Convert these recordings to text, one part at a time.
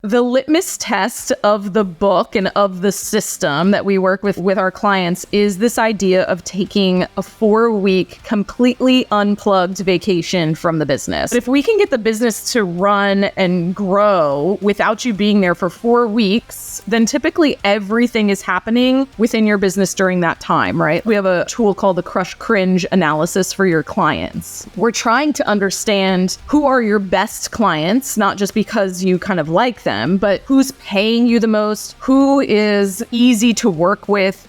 The litmus test of the book and of the system that we work with our clients is this idea of taking a 4-week completely unplugged vacation from the business. If we can get the business to run and grow without you being there for 4 weeks, then typically everything is happening within your business during that time, right? We have a tool called the cringe analysis for your clients. We're trying to understand who are your best clients, not just because you kind of like them, but who's paying you the most, who is easy to work with.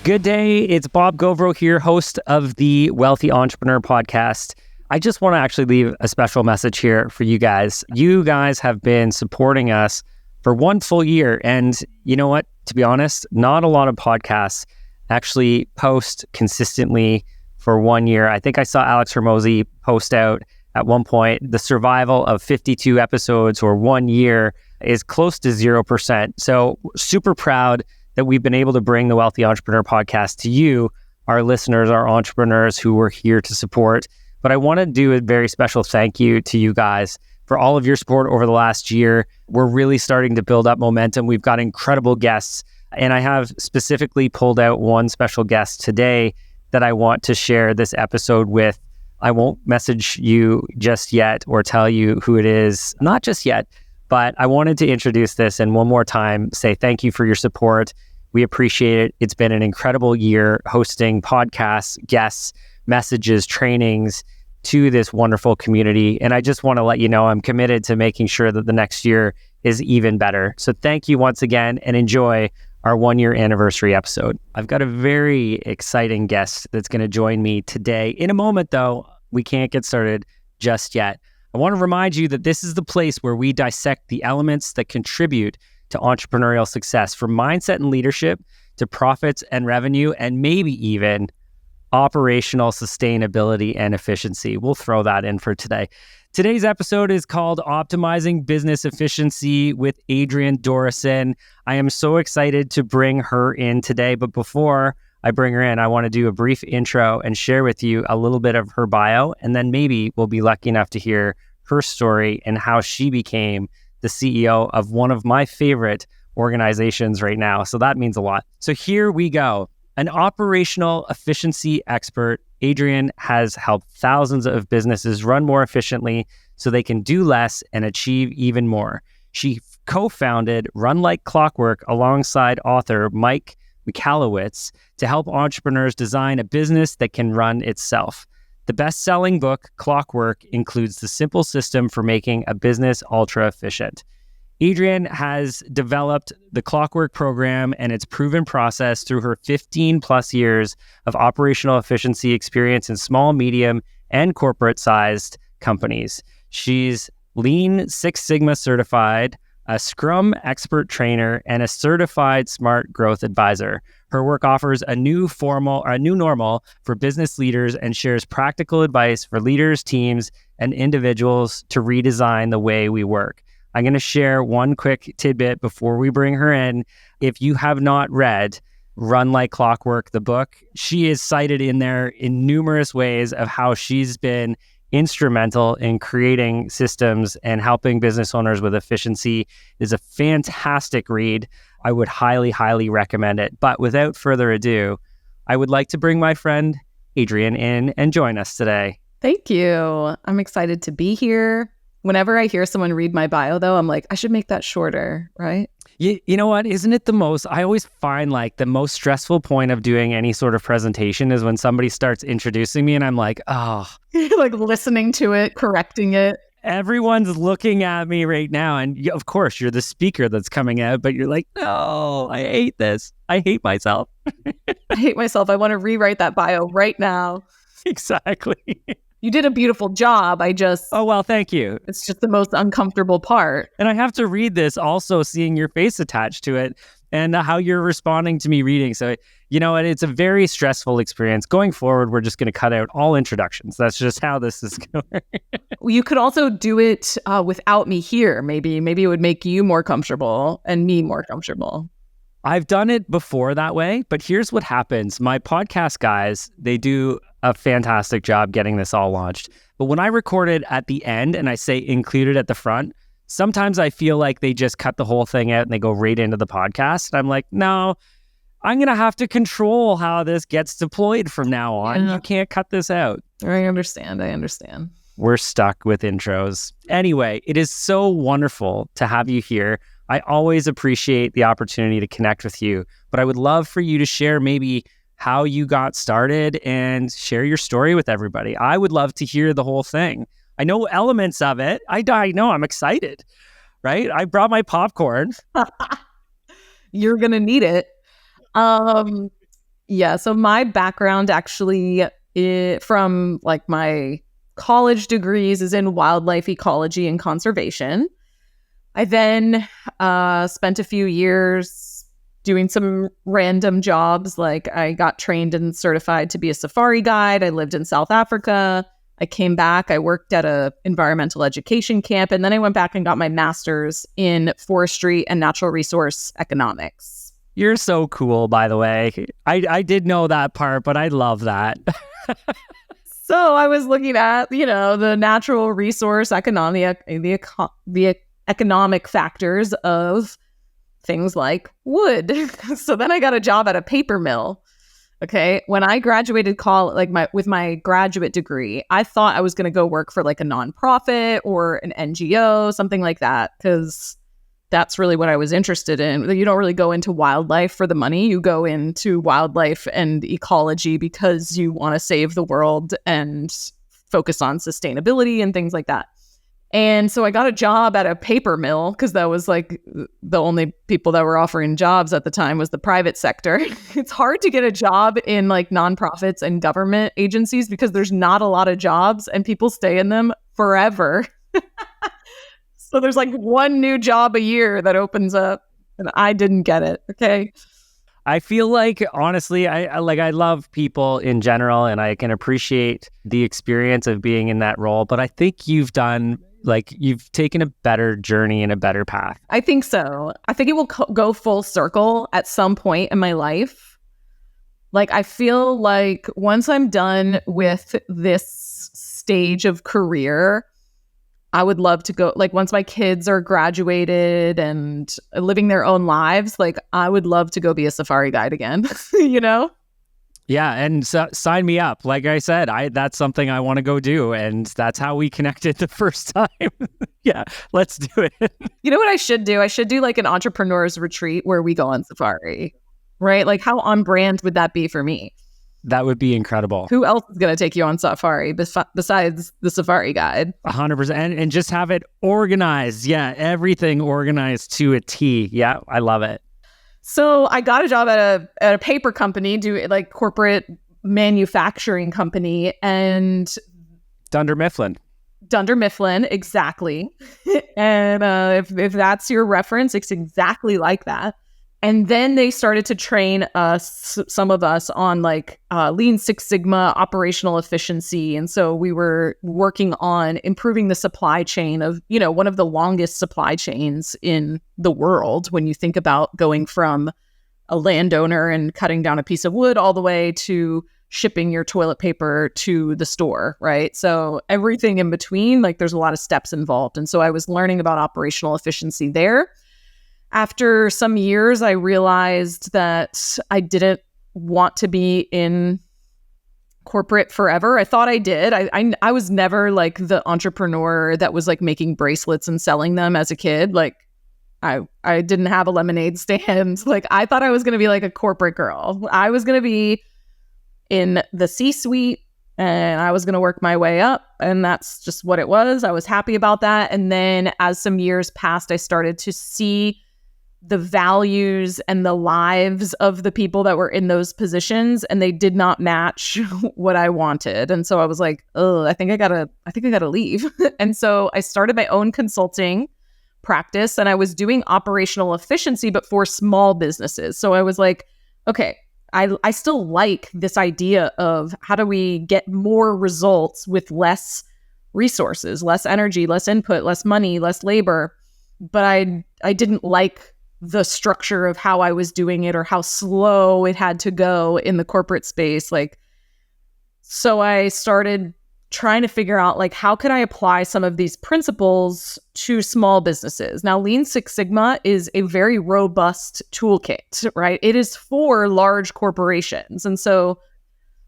Good day, it's Bob Gauvreau here, host of the Wealthy Entrepreneur Podcast. I just want to actually leave a special message here for you guys. You guys have been supporting us for 1 full year, and you know what? To be honest, not a lot of podcasts actually post consistently for 1 year. I think I saw Alex Hormozi post out at one point, the survival of 52 episodes or 1 year is close to 0%. So super proud that we've been able to bring the Wealthy Entrepreneur Podcast to you, our listeners, our entrepreneurs who were here to support. But I want to do a very special thank you to you guys for all of your support over the last year. We're really starting to build up momentum. We've got incredible guests, and I have specifically pulled out one special guest today that I want to share this episode with. I won't message you just yet or tell you who it is, not just yet, but I wanted to introduce this and one more time say thank you for your support. We appreciate it. It's been an incredible year hosting podcasts, guests, messages, trainings to this wonderful community. And I just want to let you know I'm committed to making sure that the next year is even better. So thank you once again and enjoy our 1 year anniversary episode. I've got a very exciting guest that's going to join me today. In a moment, though, we can't get started just yet. I want to remind you that this is the place where we dissect the elements that contribute to entrepreneurial success, from mindset and leadership to profits and revenue, and maybe even operational sustainability and efficiency. We'll throw that in for today. Today's episode is called Optimizing Business Efficiency with Adrienne Dorison. I am so excited to bring her in today, but before I bring her in, I want to do a brief intro and share with you a little bit of her bio, and then maybe we'll be lucky enough to hear her story and how she became the CEO of one of my favorite organizations right now. So that means a lot. So here we go. An operational efficiency expert, Adrienne has helped thousands of businesses run more efficiently so they can do less and achieve even more. She co-founded Run Like Clockwork alongside author Mike Michalowicz to help entrepreneurs design a business that can run itself. The best-selling book, Clockwork, includes the simple system for making a business ultra-efficient. Adrienne has developed the Clockwork program and its proven process through her 15 plus years of operational efficiency experience in small, medium, and corporate-sized companies. She's Lean Six Sigma certified, a Scrum expert trainer, and a certified smart growth advisor. Her work offers a new normal for business leaders and shares practical advice for leaders, teams, and individuals to redesign the way we work. I'm going to share one quick tidbit before we bring her in. If you have not read Run Like Clockwork, the book, she is cited in there in numerous ways of how she's been instrumental in creating systems and helping business owners with efficiency. It is a fantastic read. I would highly, highly recommend it. But without further ado, I would like to bring my friend Adrienne in and join us today. Thank you. I'm excited to be here. Whenever I hear someone read my bio, though, I'm like, I should make that shorter, right? You know what? Isn't it the most, I always find like the most stressful point of doing any sort of presentation is when somebody starts introducing me and I'm like, oh. Like listening to it, correcting it. Everyone's looking at me right now. And of course, you're the speaker that's coming out, but you're like, no, I hate this. I hate myself. I hate myself. I want to rewrite that bio right now. Exactly. You did a beautiful job. Oh, well, thank you. It's just the most uncomfortable part. And I have to read this also seeing your face attached to it and how you're responding to me reading. So, you know, it's a very stressful experience. Going forward, we're just going to cut out all introductions. That's just how this is going. You could also do it without me here. Maybe it would make you more comfortable and me more comfortable. I've done it before that way, but here's what happens. My podcast guys, they do a fantastic job getting this all launched. But when I record it at the end and I say included at the front, sometimes I feel like they just cut the whole thing out and they go right into the podcast. And I'm like, no, I'm going to have to control how this gets deployed from now on. Yeah. You can't cut this out. I understand. We're stuck with intros. Anyway, it is so wonderful to have you here. I always appreciate the opportunity to connect with you, but I would love for you to share maybe how you got started and share your story with everybody. I would love to hear the whole thing. I know elements of it. I know I'm excited, right? I brought my popcorn. You're going to need it. Yeah. So my background actually from like my college degrees is in wildlife ecology and conservation. I then spent a few years doing some random jobs. Like I got trained and certified to be a safari guide. I lived in South Africa. I came back. I worked at a environmental education camp. And then I went back and got my master's in forestry and natural resource economics. You're so cool, by the way. I did know that part, but I love that. So I was looking at, the natural resource the economic factors of things like wood. So then I got a job at a paper mill. Okay. When I graduated college, with my graduate degree, I thought I was going to go work for like a nonprofit or an NGO, something like that, because that's really what I was interested in. You don't really go into wildlife for the money. You go into wildlife and ecology because you want to save the world and focus on sustainability and things like that. And so I got a job at a paper mill because that was like the only people that were offering jobs at the time was the private sector. It's hard to get a job in like nonprofits and government agencies because there's not a lot of jobs and people stay in them forever. So there's like one new job a year that opens up and I didn't get it. Okay. I feel like, honestly, I love people in general and I can appreciate the experience of being in that role. But I think you've taken a better journey and a better path. I think so. I think it will go full circle at some point in my life. Like, I feel like once I'm done with this stage of career, I would love to go, like, once my kids are graduated and living their own lives, like, I would love to go be a safari guide again, Yeah, and sign me up. Like I said, that's something I want to go do, and that's how we connected the first time. Yeah, let's do it. You know what I should do? I should do like an entrepreneur's retreat where we go on safari, right? Like, how on brand would that be for me? That would be incredible. Who else is going to take you on safari besides the safari guide? 100%. And just have it organized. Yeah, everything organized to a T. Yeah, I love it. So I got a job at a paper company, like corporate manufacturing company, and Dunder Mifflin, exactly. And if that's your reference, it's exactly like that. And then they started to train some of us on like Lean Six Sigma, operational efficiency. And so we were working on improving the supply chain of, one of the longest supply chains in the world. When you think about going from a landowner and cutting down a piece of wood all the way to shipping your toilet paper to the store, right? So everything in between, like there's a lot of steps involved. And so I was learning about operational efficiency there. After some years, I realized that I didn't want to be in corporate forever. I thought I did. I was never like the entrepreneur that was like making bracelets and selling them as a kid. Like I didn't have a lemonade stand. Like I thought I was going to be like a corporate girl. I was going to be in the C-suite and I was going to work my way up. And that's just what it was. I was happy about that. And then as some years passed, I started to see the values and the lives of the people that were in those positions, and they did not match what I wanted. And so I was like, oh, I think I gotta leave. And so I started my own consulting practice, and I was doing operational efficiency, but for small businesses. So I was like, okay, I still like this idea of how do we get more results with less resources, less energy, less input, less money, less labor. But I didn't like the structure of how I was doing it or how slow it had to go in the corporate space. So I started trying to figure out, like, how could I apply some of these principles to small businesses? Now, Lean Six Sigma is a very robust toolkit, right? It is for large corporations. And so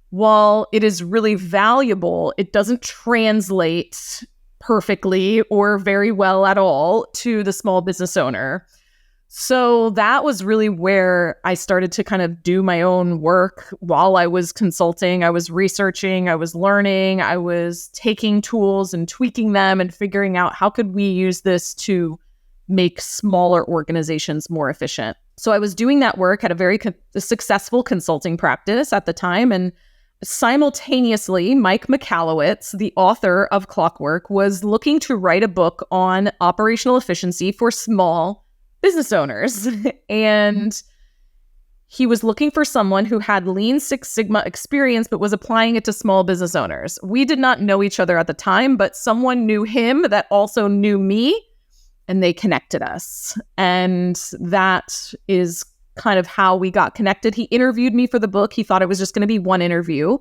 while it is really valuable, it doesn't translate perfectly or very well at all to the small business owner. So that was really where I started to kind of do my own work while I was consulting. I was researching, I was learning, I was taking tools and tweaking them and figuring out how could we use this to make smaller organizations more efficient. So I was doing that work, had a very successful consulting practice at the time. And simultaneously, Mike Michalowicz, the author of Clockwork, was looking to write a book on operational efficiency for small business owners. And he was looking for someone who had Lean Six Sigma experience, but was applying it to small business owners. We did not know each other at the time, but someone knew him that also knew me, and they connected us. And that is kind of how we got connected. He interviewed me for the book. He thought it was just going to be one interview.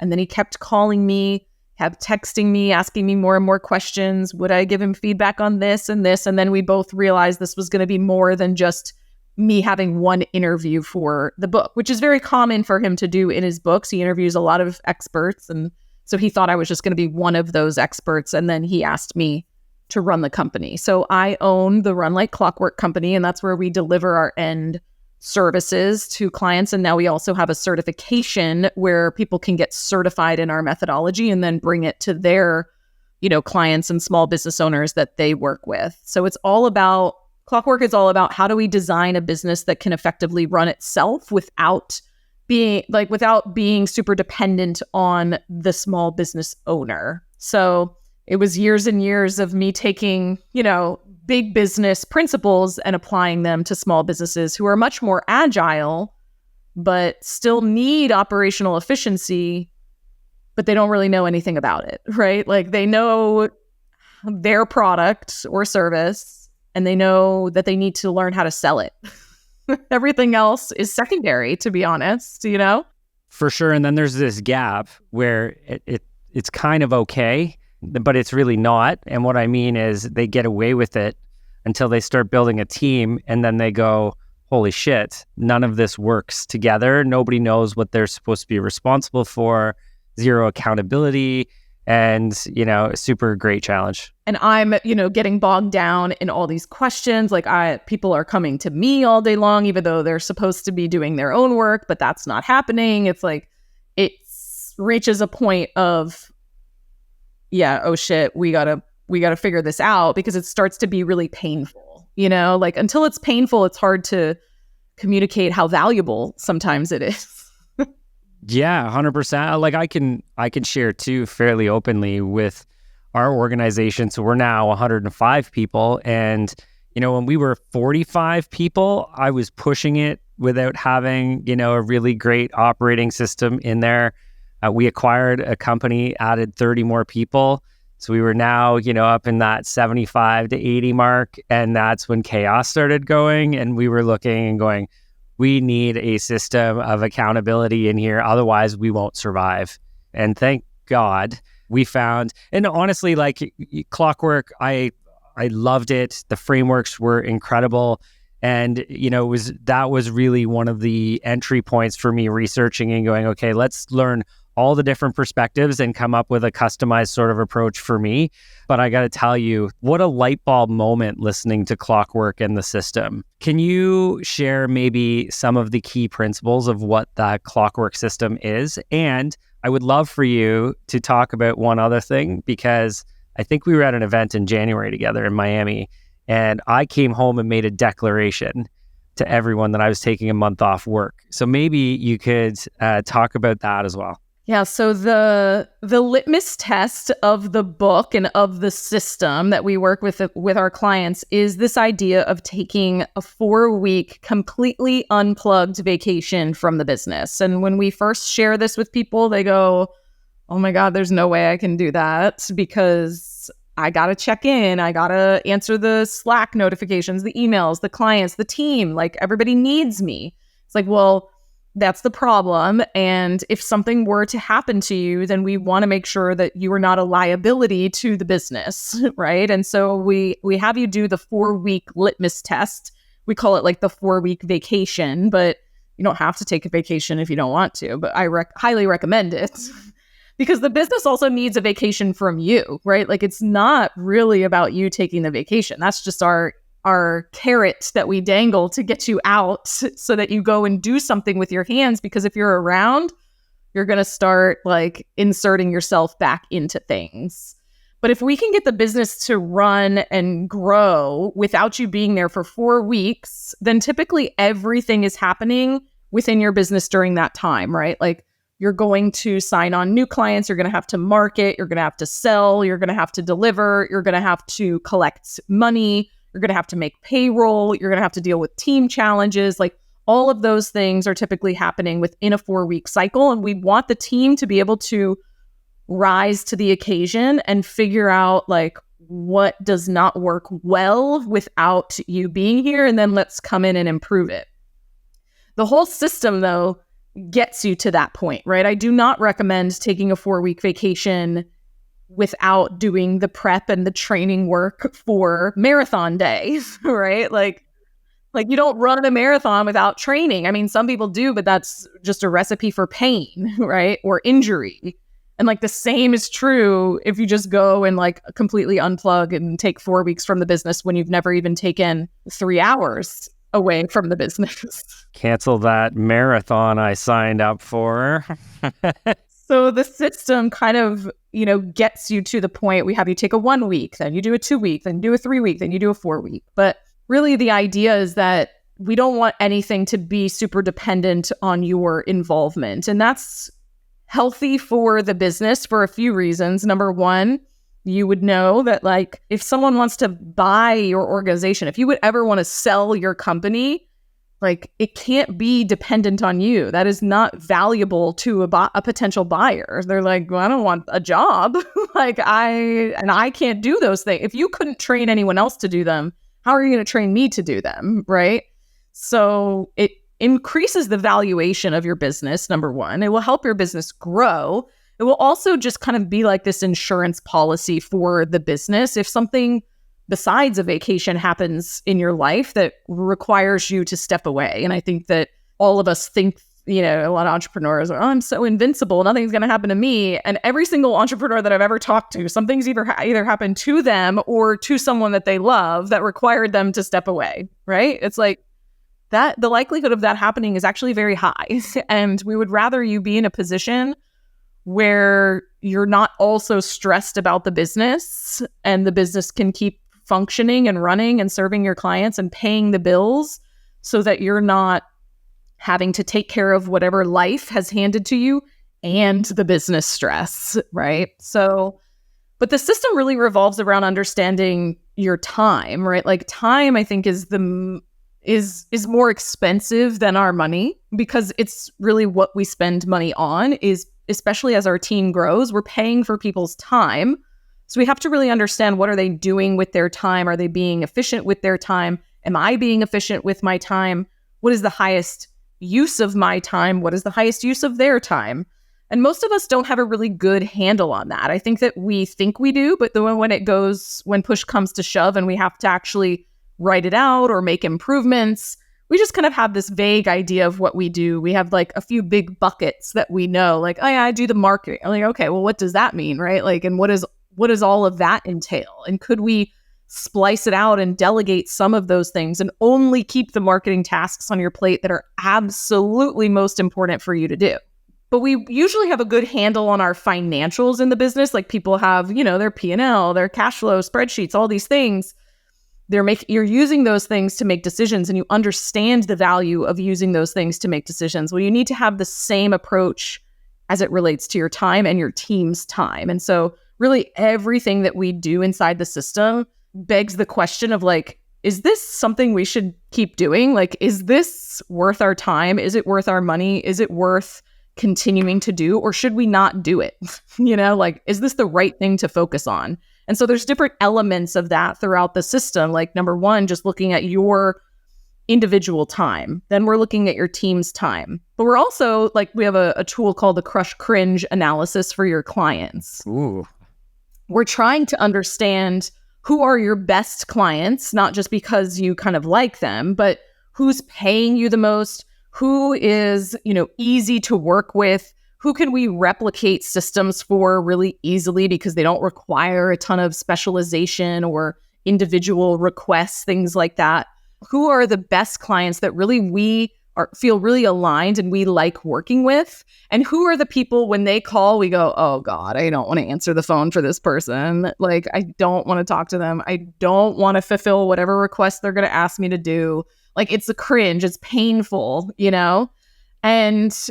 And then he kept calling me, kept texting me, asking me more and more questions. Would I give him feedback on this and this? And then we both realized this was going to be more than just me having one interview for the book, which is very common for him to do in his books. He interviews a lot of experts. And so he thought I was just going to be one of those experts. And then he asked me to run the company. So I own the Run Like Clockwork company, and that's where we deliver our end services to clients. And now we also have a certification where people can get certified in our methodology and then bring it to their, clients and small business owners that they work with. So it's all about, Clockwork is all about how do we design a business that can effectively run itself without being super dependent on the small business owner. So it was years and years of me taking, big business principles and applying them to small businesses who are much more agile, but still need operational efficiency, but they don't really know anything about it, right? Like they know their product or service, and they know that they need to learn how to sell it. Everything else is secondary, to be honest, For sure. And then there's this gap where it's kind of okay, but it's really not. And what I mean is they get away with it until they start building a team, and then they go, holy shit, none of this works together. Nobody knows what they're supposed to be responsible for, zero accountability, and, a super great challenge. And I'm, getting bogged down in all these questions. Like people are coming to me all day long, even though they're supposed to be doing their own work, but that's not happening. It's like, it reaches a point of, yeah, oh shit, we gotta figure this out, because it starts to be really painful, like until it's painful, it's hard to communicate how valuable sometimes it is. Yeah, 100%. Like I can share too fairly openly with our organization. So we're now 105 people. And, when we were 45 people, I was pushing it without having, a really great operating system in there. We acquired a company, added 30 more people. So we were now, up in that 75 to 80 mark. And that's when chaos started going. And we were looking and going, we need a system of accountability in here. Otherwise, we won't survive. And thank God we found, and honestly, like Clockwork, I loved it. The frameworks were incredible. And, that was really one of the entry points for me researching and going, okay, let's learn all the different perspectives and come up with a customized sort of approach for me. But I got to tell you, what a light bulb moment listening to Clockwork and the system. Can you share maybe some of the key principles of what that Clockwork system is? And I would love for you to talk about one other thing, because I think we were at an event in January together in Miami, and I came home and made a declaration to everyone that I was taking a month off work. So maybe you could talk about that as well. Yeah, so the litmus test of the book and of the system that we work with our clients is this idea of taking a 4-week completely unplugged vacation from the business. And when we first share this with people, they go, oh my God, there's no way I can do that, because I got to check in. I got to answer the Slack notifications, the emails, the clients, the team, like everybody needs me. It's like, well, That's the problem. And if something were to happen to you, then we want to make sure that you are not a liability to the business, right? And so we have you do the 4-week litmus test. We call it like the 4-week vacation, but you don't have to take a vacation if you don't want to, but I highly recommend it because the business also needs a vacation from you, right? Like it's not really about you taking the vacation. That's just our carrot that we dangle to get you out so that you go and do something with your hands. Because if you're around, you're going to start like inserting yourself back into things. But if we can get the business to run and grow without you being there for 4 weeks, then typically everything is happening within your business during that time, right? Like you're going to sign on new clients, you're going to have to market, you're going to have to sell, you're going to have to deliver, you're going to have to collect money, you're going to have to make payroll, you're going to have to deal with team challenges. Like all of those things are typically happening within a 4-week cycle. And we want the team to be able to rise to the occasion and figure out like what does not work well without you being here, and then let's come in and improve it. The whole system though gets you to that point, right? I do not recommend taking a 4-week vacation without doing the prep and the training work for marathon day, right? Like you don't run a marathon without training. I mean, some people do, but that's just a recipe for pain, right? Or injury. And like the same is true if you just go and like completely unplug and take 4 weeks from the business when you've never even taken 3 hours away from the business. Cancel that marathon I signed up for. So the system kind of, gets you to the point. We have you take a 1 week, then you do a 2 week, then you do a 3 week, then you do a 4 week. But really the idea is that we don't want anything to be super dependent on your involvement. And that's healthy for the business for a few reasons. Number one, you would know that like if someone wants to buy your organization, if you would ever want to sell your company, like it can't be dependent on you. That is not valuable to a potential buyer. They're like, well, I don't want a job. I can't do those things. If you couldn't train anyone else to do them, how are you going to train me to do them? Right. So it increases the valuation of your business, number one. It will help your business grow. It will also just kind of be like this insurance policy for the business. If something besides a vacation happens in your life that requires you to step away. And I think that all of us think, a lot of entrepreneurs are, I'm so invincible, nothing's going to happen to me. And every single entrepreneur that I've ever talked to, something's either happened to them or to someone that they love that required them to step away, right? It's like that the likelihood of that happening is actually very high. And we would rather you be in a position where you're not also stressed about the business and the business can keep functioning and running and serving your clients and paying the bills so that you're not having to take care of whatever life has handed to you and the business stress, right? So, but the system really revolves around understanding your time, right? Like time, I think, is more expensive than our money because it's really what we spend money on is, especially as our team grows, we're paying for people's time. So we have to really understand, what are they doing with their time? Are they being efficient with their time? Am I being efficient with my time? What is the highest use of my time? What is the highest use of their time? And most of us don't have a really good handle on that. I think that we think we do, but when push comes to shove and we have to actually write it out or make improvements, we just kind of have this vague idea of what we do. We have like a few big buckets that we know, like, oh yeah, I do the marketing. I'm like, okay, well, what does that mean, right? Like, and what does all of that entail? And could we splice it out and delegate some of those things and only keep the marketing tasks on your plate that are absolutely most important for you to do? But we usually have a good handle on our financials in the business. Like people have, their P&L, their cash flow spreadsheets, all these things. You're using those things to make decisions, and you understand the value of using those things to make decisions. Well, you need to have the same approach as it relates to your time and your team's time. And so really everything that we do inside the system begs the question of like, is this something we should keep doing? Like, is this worth our time? Is it worth our money? Is it worth continuing to do? Or should we not do it? Like, is this the right thing to focus on? And so there's different elements of that throughout the system. Like number one, just looking at your individual time. Then we're looking at your team's time. But we're also like, we have a tool called the cringe analysis for your clients. Ooh. We're trying to understand who are your best clients, not just because you kind of like them, but who's paying you the most, who is, easy to work with, who can we replicate systems for really easily because they don't require a ton of specialization or individual requests, things like that. Who are the best clients that really we feel really aligned and we like working with? And who are the people when they call, we go, oh God, I don't want to answer the phone for this person. Like, I don't want to talk to them. I don't want to fulfill whatever request they're going to ask me to do. Like, it's a cringe. It's painful, And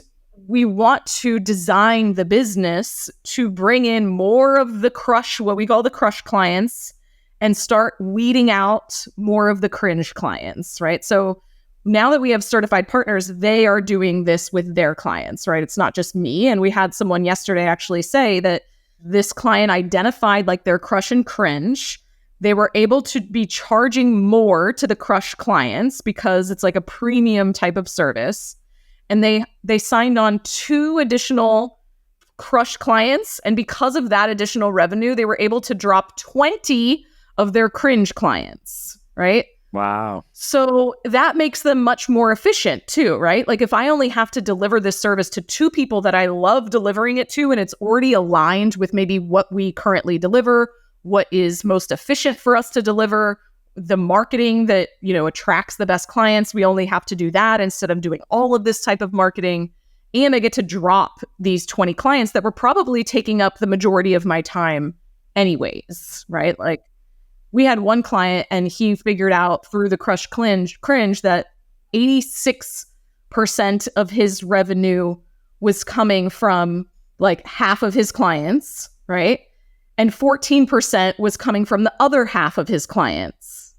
we want to design the business to bring in more of the what we call the crush clients, and start weeding out more of the cringe clients, right? So now that we have certified partners, they are doing this with their clients, right? It's not just me. And we had someone yesterday actually say that this client identified like their crush and cringe. They were able to be charging more to the crush clients because it's like a premium type of service. And they signed on 2 additional crush clients. And because of that additional revenue, they were able to drop 20 of their cringe clients, right? Wow. So that makes them much more efficient too, right? Like if I only have to deliver this service to 2 people that I love delivering it to, and it's already aligned with maybe what we currently deliver, what is most efficient for us to deliver, the marketing that, attracts the best clients, we only have to do that instead of doing all of this type of marketing. And I get to drop these 20 clients that were probably taking up the majority of my time anyways, right? Like, we had one client and he figured out through the crush cringe that 86% of his revenue was coming from like half of his clients, right? And 14% was coming from the other half of his clients.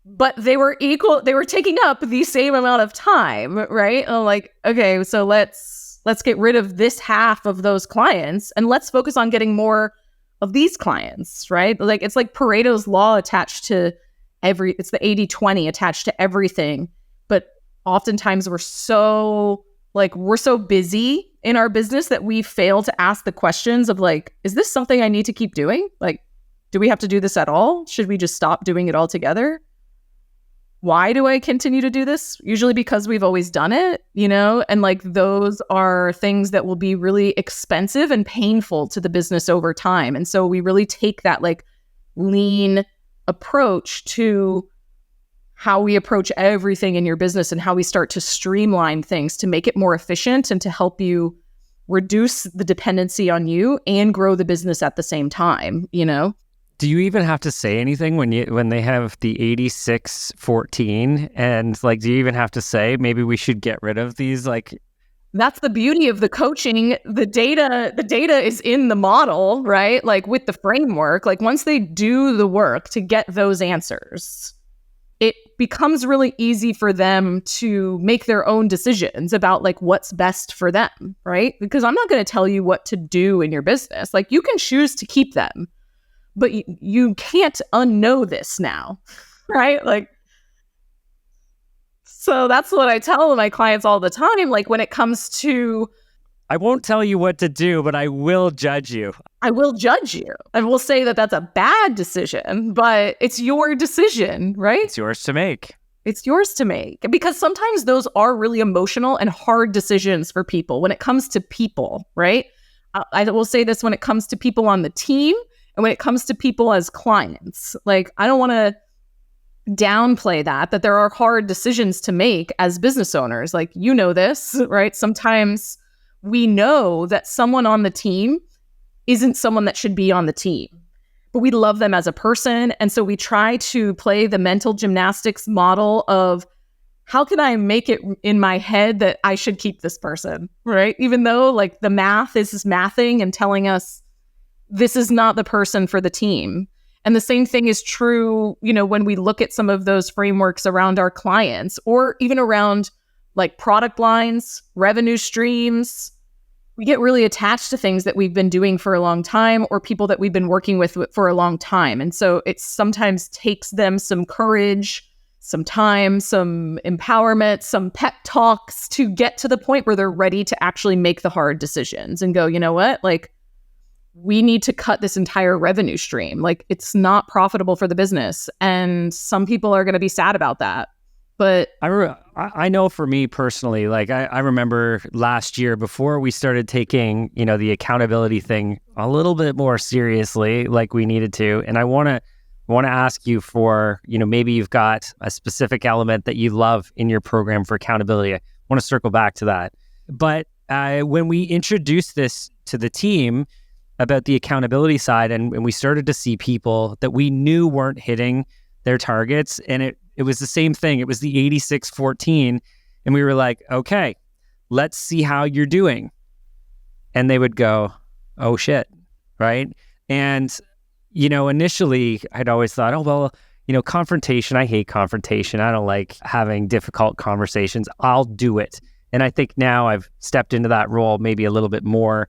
But they were taking up the same amount of time, right? And I'm like, okay, so let's get rid of this half of those clients and let's focus on getting more of these clients, right? Like, it's like Pareto's law attached to it's the 80-20 attached to everything. But oftentimes we're so busy in our business that we fail to ask the questions of like, is this something I need to keep doing? Like, do we have to do this at all? Should we just stop doing it altogether? Why do I continue to do this? Usually because we've always done it, and like those are things that will be really expensive and painful to the business over time. And so we really take that like lean approach to how we approach everything in your business and how we start to streamline things to make it more efficient and to help you reduce the dependency on you and grow the business at the same time, Do you even have to say anything when they have the 86-14 and like, do you even have to say maybe we should get rid of these? Like, that's the beauty of the coaching. The data is in the model, right? Like with the framework, like once they do the work to get those answers, it becomes really easy for them to make their own decisions about like what's best for them, right? Because I'm not going to tell you what to do in your business. Like you can choose to keep them, but you can't unknow this now, right? Like, so that's what I tell my clients all the time. Like when it comes to, I won't tell you what to do, but I will judge you. I will judge you. I will say that that's a bad decision, but it's your decision, right? It's yours to make. It's yours to make. Because sometimes those are really emotional and hard decisions for people when it comes to people, right? I will say this when it comes to people on the team and when it comes to people as clients. Like, I don't want to downplay that there are hard decisions to make as business owners. Like, this, right? Sometimes we know that someone on the team isn't someone that should be on the team, but we love them as a person. And so we try to play the mental gymnastics model of how can I make it in my head that I should keep this person, right? Even though like the math is mathing and telling us this is not the person for the team. And the same thing is true, when we look at some of those frameworks around our clients or even around like product lines, revenue streams. We get really attached to things that we've been doing for a long time or people that we've been working with for a long time. And so it sometimes takes them some courage, some time, some empowerment, some pep talks to get to the point where they're ready to actually make the hard decisions and go, you know what, like, we need to cut this entire revenue stream. Like, it's not profitable for the business. And some people are going to be sad about that. But I know for me personally, like I remember last year before we started taking, the accountability thing a little bit more seriously, like we needed to. And I want to ask you for, maybe you've got a specific element that you love in your program for accountability. I want to circle back to that. But when we introduced this to the team about the accountability side, and we started to see people that we knew weren't hitting their targets, and it was the same thing. It was the 86-14. And we were like, okay, let's see how you're doing. And they would go, oh shit, right? And, initially I'd always thought, oh, well, confrontation, I hate confrontation. I don't like having difficult conversations. I'll do it. And I think now I've stepped into that role maybe a little bit more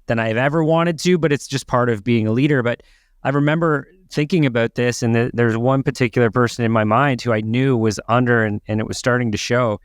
than I've ever wanted to, but it's just part of being a leader. But I remember thinking about this, and there's one particular person in my mind who I knew was under, and it was starting to show.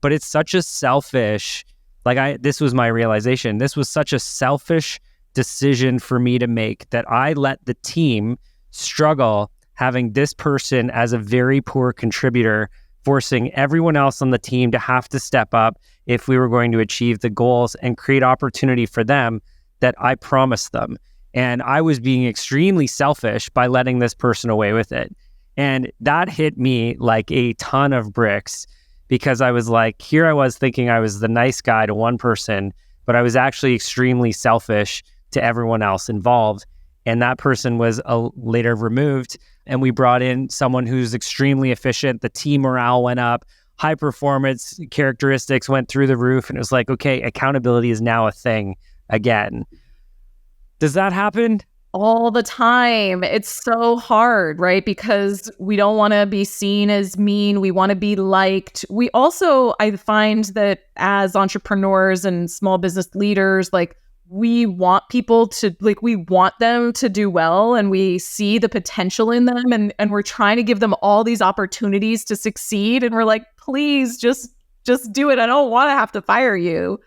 But it's such a selfish, this was my realization. This was such a selfish decision for me to make, that I let the team struggle having this person as a very poor contributor, forcing everyone else on the team to have to step up if we were going to achieve the goals and create opportunity for them that I promised them. And I was being extremely selfish by letting this person away with it. And that hit me like a ton of bricks, because I was like, here I was thinking I was the nice guy to one person, but I was actually extremely selfish to everyone else involved. And that person was later removed. And we brought in someone who's extremely efficient. The team morale went up, high performance characteristics went through the roof. And it was like, okay, accountability is now a thing again. Does that happen? All the time. It's so hard, right? Because we don't want to be seen as mean. We want to be liked. We also, I find that as entrepreneurs and small business leaders, like, we want people to, we want them to do well, and we see the potential in them, and we're trying to give them all these opportunities to succeed. And we're like, please just do it. I don't want to have to fire you,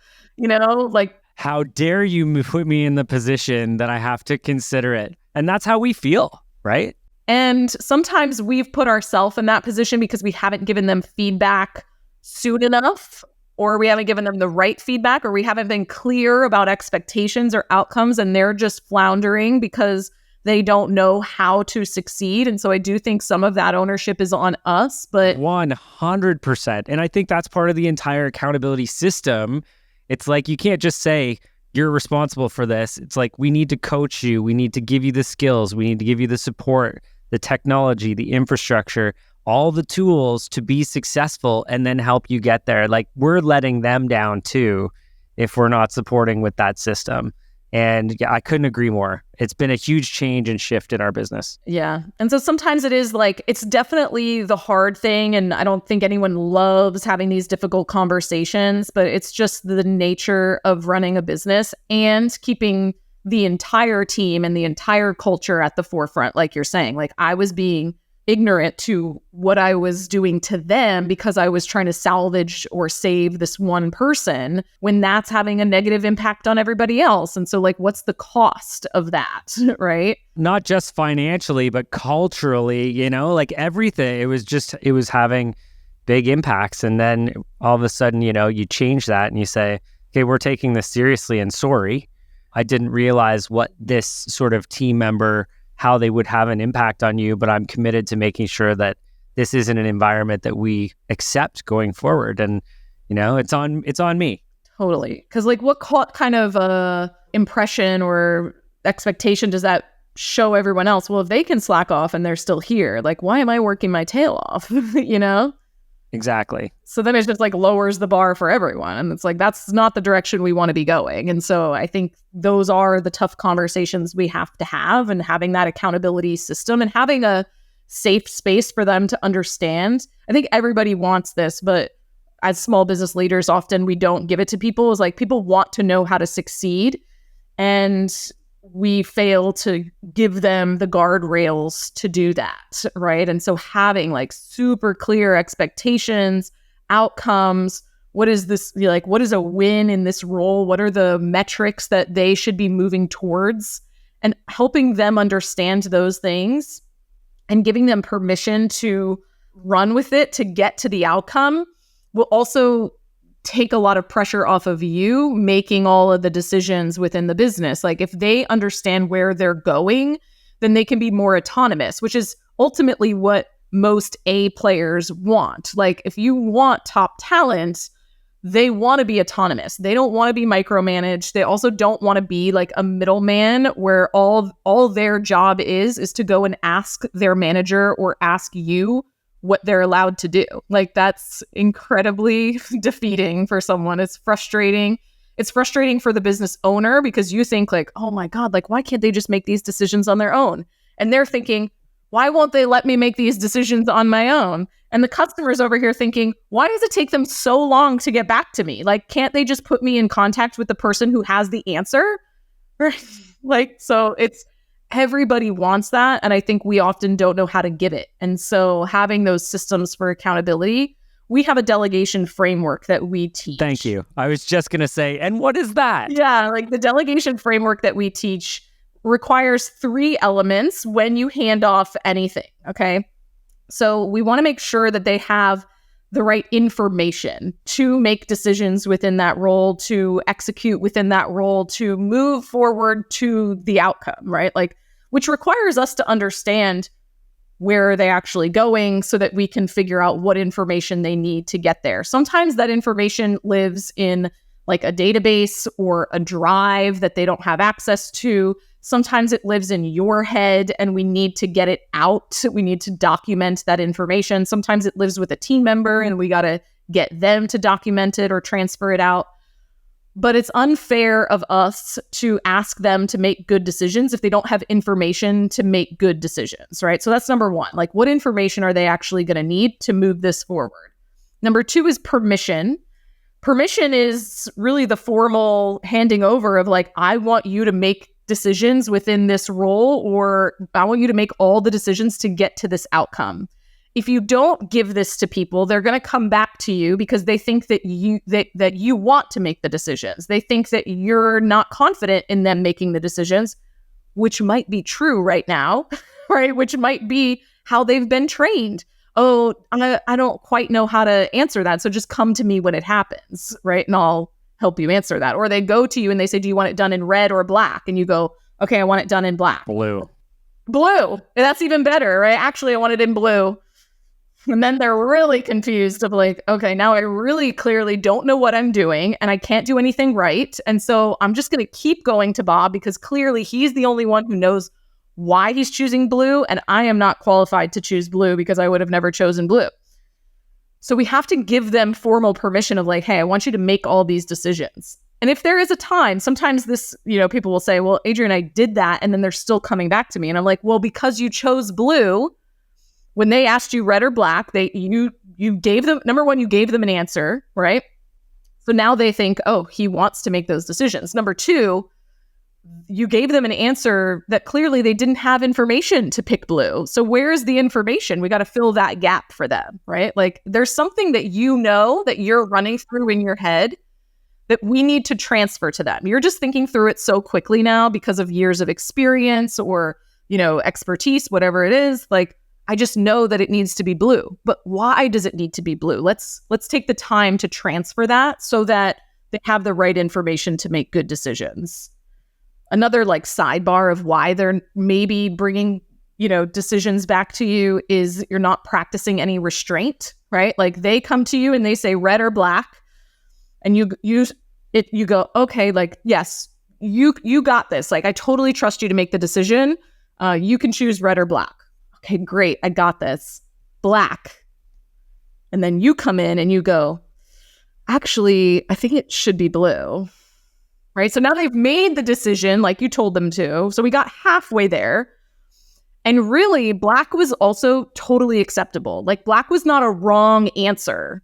how dare you put me in the position that I have to consider it? And that's how we feel, right? And sometimes we've put ourselves in that position because we haven't given them feedback soon enough, or we haven't given them the right feedback, or we haven't been clear about expectations or outcomes, and they're just floundering because they don't know how to succeed. And so I do think some of that ownership is on us, but 100%. And I think that's part of the entire accountability system. It's like, you can't just say, you're responsible for this. It's like, we need to coach you. We need to give you the skills. We need to give you the support, the technology, the infrastructure, all the tools to be successful, and then help you get there. Like, we're letting them down too if we're not supporting with that system. And yeah, I couldn't agree more. It's been a huge change and shift in our business. Yeah. And so sometimes it is like, it's definitely the hard thing. And I don't think anyone loves having these difficult conversations, but it's just the nature of running a business and keeping the entire team and the entire culture at the forefront. Like you're saying, like, I was being ignorant to what I was doing to them because I was trying to salvage or save this one person, when that's having a negative impact on everybody else. And so, like, what's the cost of that, right? Not just financially, but culturally, like everything. It was having big impacts. And then all of a sudden, you change that and you say, okay, we're taking this seriously, and sorry, I didn't realize what this sort of team member, how they would have an impact on you, but I'm committed to making sure that this isn't an environment that we accept going forward. And, it's on me. Totally. Because what kind of impression or expectation does that show everyone else? Well, if they can slack off and they're still here, why am I working my tail off? Exactly. So then it just lowers the bar for everyone. And it's that's not the direction we want to be going. And so I think those are the tough conversations we have to have, and having that accountability system and having a safe space for them to understand. I think everybody wants this, but as small business leaders, often we don't give it to people. It's people want to know how to succeed. And we fail to give them the guardrails to do that, right? And so having like super clear expectations, outcomes, what is this, like, what is a win in this role? What are the metrics that they should be moving towards? And helping them understand those things and giving them permission to run with it to get to the outcome will also take a lot of pressure off of you making all of the decisions within the business. Like if they understand where they're going, then they can be more autonomous, which is ultimately what most A players want. Like if you want top talent, they want to be autonomous. They don't want to be micromanaged. They also don't want to be like a middleman where all their job is to go and ask their manager or ask you what they're allowed to do. Like that's incredibly defeating for someone. It's frustrating. It's frustrating for the business owner because you think like, oh my God, like why can't they just make these decisions on their own? And they're thinking, why won't they let me make these decisions on my own? And the customer's over here thinking, why does it take them so long to get back to me? Like, can't they just put me in contact with the person who has the answer? Like, so it's, everybody wants that. And I think we often don't know how to give it. And so having those systems for accountability, we have a delegation framework that we teach. Thank you. I was just going to say, and what is that? Yeah, like the delegation framework that we teach requires 3 elements when you hand off anything, okay? So we want to make sure that they have the right information to make decisions within that role, to execute within that role, to move forward to the outcome, right? Like, which requires us to understand where are they actually going so that we can figure out what information they need to get there. Sometimes that information lives in like a database or a drive that they don't have access to. Sometimes it lives in your head and we need to get it out. We need to document that information. Sometimes it lives with a team member and we got to get them to document it or transfer it out. But it's unfair of us to ask them to make good decisions if they don't have information to make good decisions, right? So that's number 1. Like, what information are they actually going to need to move this forward? Number 2 is permission. Permission is really the formal handing over of like, I want you to make decisions within this role, or I want you to make all the decisions to get to this outcome. If you don't give this to people, they're going to come back to you because they think that you want to make the decisions. They think that you're not confident in them making the decisions, which might be true right now, right? Which might be how they've been trained. Oh, I don't quite know how to answer that, so just come to me when it happens, right? And I'll help you answer that. Or they go to you and they say, do you want it done in red or black? And you go, okay, I want it done in black. Blue. That's even better, right? Actually, I want it in blue. And then they're really confused of like, okay, now I really clearly don't know what I'm doing and I can't do anything right. And so I'm just going to keep going to Bob because clearly he's the only one who knows why he's choosing blue. And I am not qualified to choose blue because I would have never chosen blue. So we have to give them formal permission of like, hey, I want you to make all these decisions. And if there is a time, sometimes this, people will say, well, Adrienne, I did that. And then they're still coming back to me. And I'm like, well, because you chose blue, when they asked you red or black, you gave them, number 1, you gave them an answer, right? So now they think, oh, he wants to make those decisions. Number 2, you gave them an answer that clearly they didn't have information to pick blue. So where's the information? We got to fill that gap for them, right? Like there's something that that you're running through in your head that we need to transfer to them. You're just thinking through it so quickly now because of years of experience or, expertise, whatever it is. Like, I just know that it needs to be blue. But why does it need to be blue? Let's take the time to transfer that so that they have the right information to make good decisions. Another like sidebar of why they're maybe bringing, decisions back to you is you're not practicing any restraint, right? Like they come to you and they say red or black and you go, okay, like, yes, you got this. Like, I totally trust you to make the decision. You can choose red or black. Okay, great. I got this. Black. And then you come in and you go, actually, I think it should be blue. Right? So now they've made the decision like you told them to. So we got halfway there. And really, black was also totally acceptable. Like black was not a wrong answer.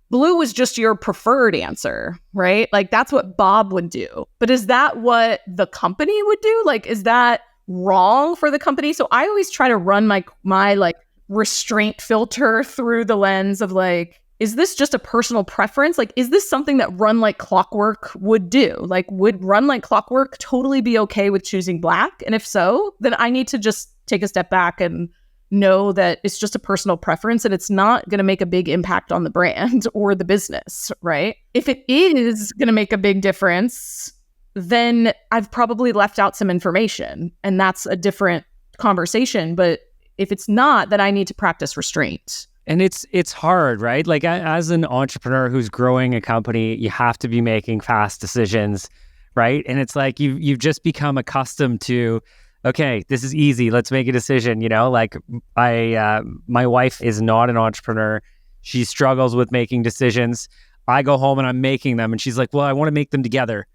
blue was just your preferred answer, right? Like that's what Bob would do. But is that what the company would do? Like, is that wrong for the company? So I always try to run my like restraint filter through the lens of like, is this just a personal preference? Like, is this something that Run Like Clockwork would do? Like, would Run Like Clockwork totally be okay with choosing black? And if so, then I need to just take a step back and know that it's just a personal preference and it's not going to make a big impact on the brand or the business, right? If it is going to make a big difference, then I've probably left out some information and that's a different conversation. But if it's not, then I need to practice restraint. And it's hard, right? Like as an entrepreneur who's growing a company, you have to be making fast decisions, right? And it's like you've just become accustomed to, okay, this is easy. Let's make a decision. You know, like my wife is not an entrepreneur. She struggles with making decisions. I go home and I'm making them, and she's like, "Well, I want to make them together."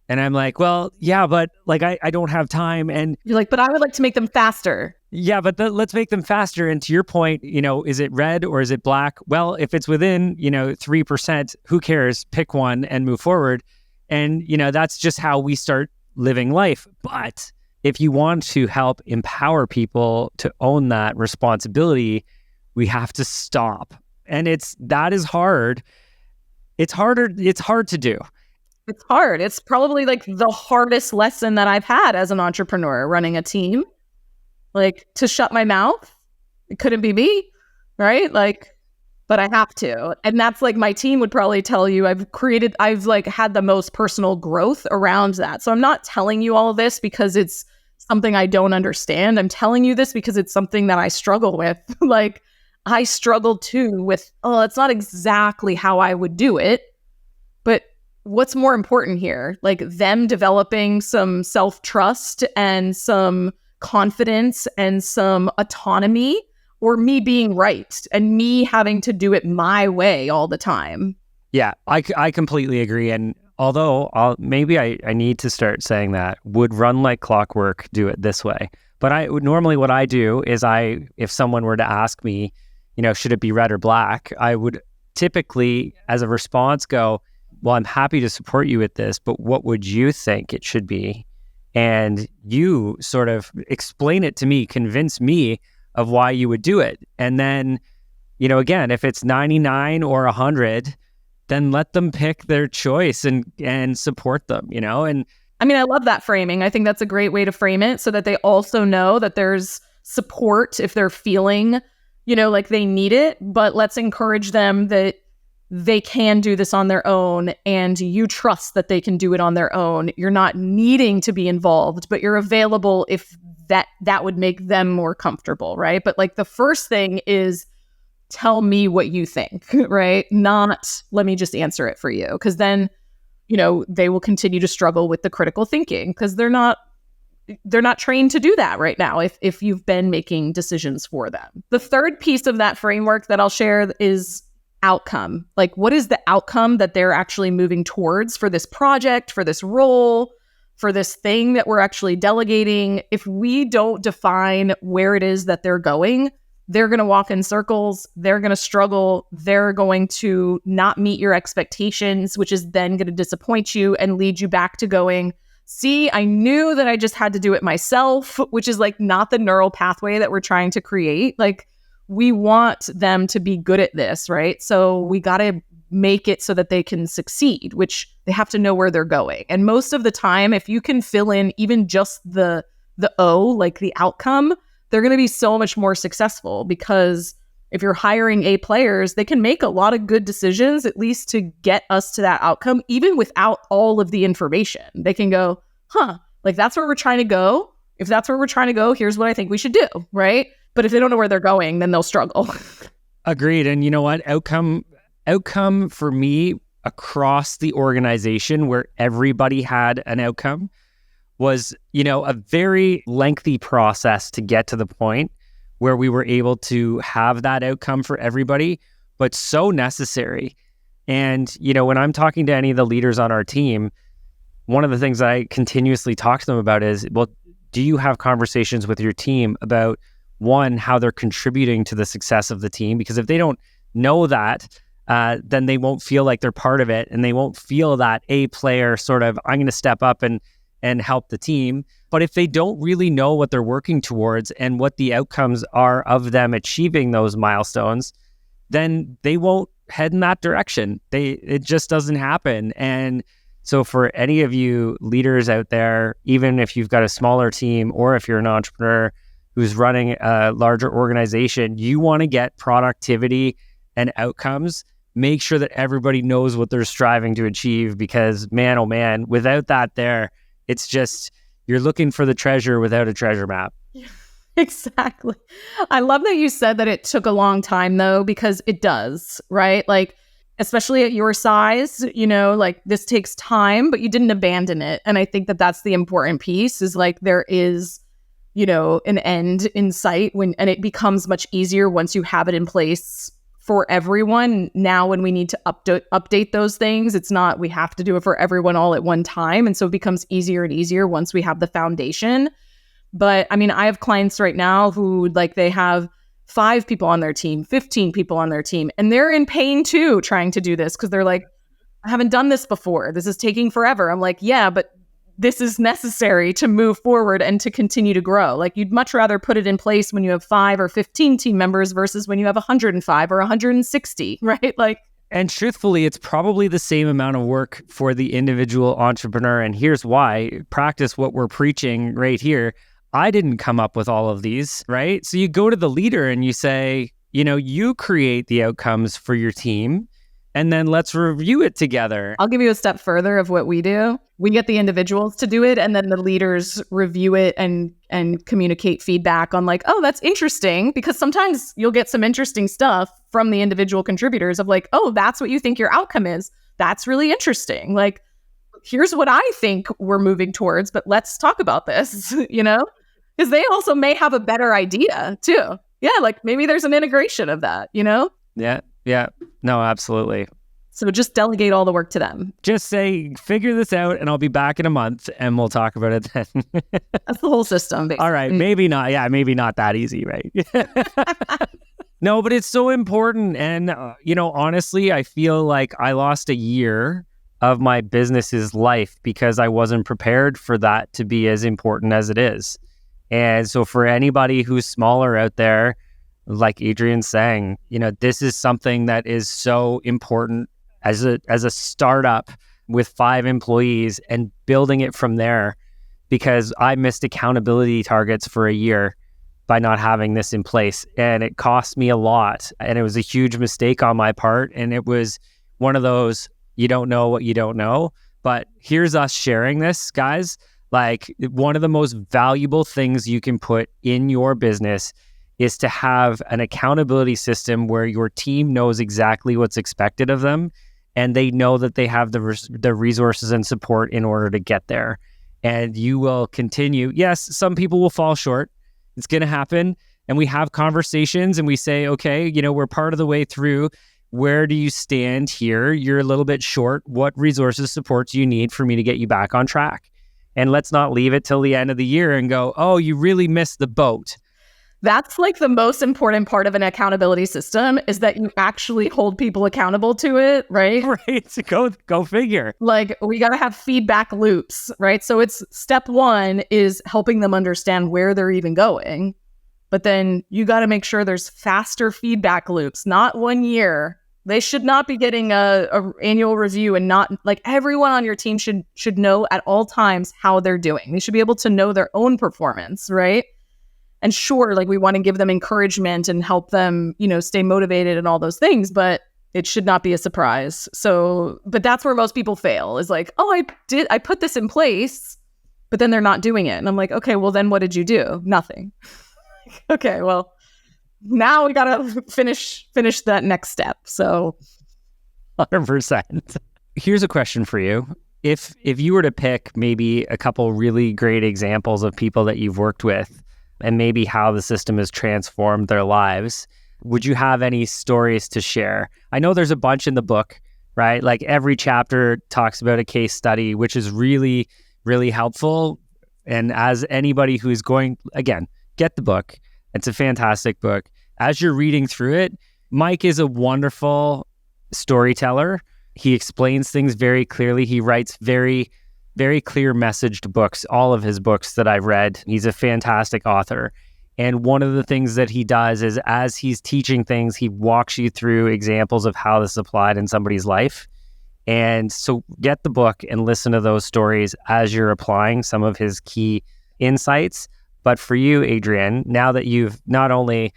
And I'm like, "Well, yeah, but like I don't have time." And you're like, "But I would like to make them faster." Yeah, but let's make them faster. And to your point, you know, is it red or is it black? Well, if it's within, 3%, who cares? Pick one and move forward. And, that's just how we start living life. But if you want to help empower people to own that responsibility, we have to stop. And that is hard. It's hard to do. It's hard. It's probably like the hardest lesson that I've had as an entrepreneur running a team. Like, to shut my mouth, it couldn't be me, right? Like, but I have to. And that's like, my team would probably tell you I've like had the most personal growth around that. So I'm not telling you all of this because it's something I don't understand. I'm telling you this because it's something that I struggle with. Like, I struggle too with, it's not exactly how I would do it, but what's more important here? Like, them developing some self-trust and some confidence and some autonomy, or me being right and me having to do it my way all the time. Yeah, I completely agree. And although maybe I need to start saying that, would Run Like Clockwork do it this way? But normally what I do is if someone were to ask me, should it be red or black? I would typically, as a response, go, well, I'm happy to support you with this, but what would you think it should be? And you sort of explain it to me, convince me of why you would do it. And then, again, if it's 99 or 100, then let them pick their choice and support them, And I mean, I love that framing. I think that's a great way to frame it so that they also know that there's support if they're feeling, like they need it. But let's encourage them that they can do this on their own, and you trust that they can do it on their own. You're not needing to be involved, but you're available if that would make them more comfortable, right? But like, the first thing is, tell me what you think, right? Not let me just answer it for you, because then, they will continue to struggle with the critical thinking because they're not trained to do that right now if you've been making decisions for them. The third piece of that framework that I'll share is outcome. Like, what is the outcome that they're actually moving towards for this project, for this role, for this thing that we're actually delegating? If we don't define where it is that they're going, they're going to walk in circles. They're going to struggle. They're going to not meet your expectations, which is then going to disappoint you and lead you back to going, see, I knew that I just had to do it myself, which is like not the neural pathway that we're trying to create. Like, we want them to be good at this, right? So we got to make it so that they can succeed, which they have to know where they're going. And most of the time, if you can fill in even just the O, like the outcome, they're going to be so much more successful, because if you're hiring A players, they can make a lot of good decisions, at least to get us to that outcome, even without all of the information. They can go, like, that's where we're trying to go. If that's where we're trying to go, here's what I think we should do, right? But if they don't know where they're going, then they'll struggle. Agreed. And you know what? Outcome for me across the organization, where everybody had an outcome, was, a very lengthy process to get to the point where we were able to have that outcome for everybody, but so necessary. And, when I'm talking to any of the leaders on our team, one of the things I continuously talk to them about is, well, do you have conversations with your team about, one, how they're contributing to the success of the team? Because if they don't know that, then they won't feel like they're part of it, and they won't feel that A player sort of, I'm going to step up and help the team. But if they don't really know what they're working towards and what the outcomes are of them achieving those milestones, then they won't head in that direction. It just doesn't happen. And so for any of you leaders out there, even if you've got a smaller team or if you're an entrepreneur who's running a larger organization, you want to get productivity and outcomes. Make sure that everybody knows what they're striving to achieve, because man, oh man, without that there, it's just, you're looking for the treasure without a treasure map. Exactly. I love that you said that it took a long time though, because it does, right? Like, especially at your size, like this takes time, but you didn't abandon it. And I think that that's the important piece, is like there is, an end in sight and it becomes much easier once you have it in place for everyone. Now, when we need to update those things, it's not, we have to do it for everyone all at one time. And so it becomes easier and easier once we have the foundation. But I mean, I have clients right now who like they have 5 people on their team, 15 people on their team, and they're in pain too, trying to do this because they're like, I haven't done this before. This is taking forever. I'm like, yeah, but this is necessary to move forward and to continue to grow. Like you'd much rather put it in place when you have 5 or 15 team members versus when you have 105 or 160, right? Like, and truthfully, it's probably the same amount of work for the individual entrepreneur. And here's why: practice what we're preaching right here. I didn't come up with all of these, right? So you go to the leader and you say, you create the outcomes for your team, and then let's review it together. I'll give you a step further of what we do. We get the individuals to do it, and then the leaders review it and communicate feedback on like, oh, that's interesting, because sometimes you'll get some interesting stuff from the individual contributors of like, oh, that's what you think your outcome is. That's really interesting. Like, here's what I think we're moving towards, but let's talk about this, because they also may have a better idea too. Yeah, like maybe there's an integration of that, Yeah. No, absolutely. So just delegate all the work to them. Just say, figure this out, and I'll be back in a month, and we'll talk about it then. That's the whole system, basically. All right, maybe not. Yeah, maybe not that easy, right? No, but it's so important. And, honestly, I feel like I lost a year of my business's life because I wasn't prepared for that to be as important as it is. And so for anybody who's smaller out there, like Adrienne's saying, this is something that is so important as a startup with 5 employees and building it from there, because I missed accountability targets for a year by not having this in place. And it cost me a lot. And it was a huge mistake on my part. And it was one of those, you don't know what you don't know. But here's us sharing this, guys. Like, one of the most valuable things you can put in your business is to have an accountability system where your team knows exactly what's expected of them, and they know that they have the resources and support in order to get there. And you will continue. Yes, some people will fall short. It's going to happen. And we have conversations and we say, okay, we're part of the way through. Where do you stand here? You're a little bit short. What resources, support do you need for me to get you back on track? And let's not leave it till the end of the year and go, oh, you really missed the boat. That's like the most important part of an accountability system, is that you actually hold people accountable to it, right? Right. So go figure. Like, we got to have feedback loops, right? So it's step 1 is helping them understand where they're even going. But then you got to make sure there's faster feedback loops, not 1 year. They should not be getting a annual review, and not like everyone on your team should know at all times how they're doing. They should be able to know their own performance, right? And sure, like we want to give them encouragement and help them, stay motivated and all those things, but it should not be a surprise. So, but that's where most people fail, is like, oh, I put this in place, but then they're not doing it. And I'm like, okay, well then what did you do? Nothing. Okay, well, now we got to finish that next step. So 100%. Here's a question for you. If you were to pick maybe a couple really great examples of people that you've worked with, and maybe how the system has transformed their lives, would you have any stories to share? I know there's a bunch in the book, right? Like every chapter talks about a case study, which is really, really helpful. And as anybody who's going, again, get the book. It's a fantastic book. As you're reading through it, Mike is a wonderful storyteller. He explains things very clearly. He writes very, very clear messaged books, all of his books that I've read. He's a fantastic author. And one of the things that he does is as he's teaching things, he walks you through examples of how this applied in somebody's life. And so get the book and listen to those stories as you're applying some of his key insights. But for you, Adrienne, now that you've not only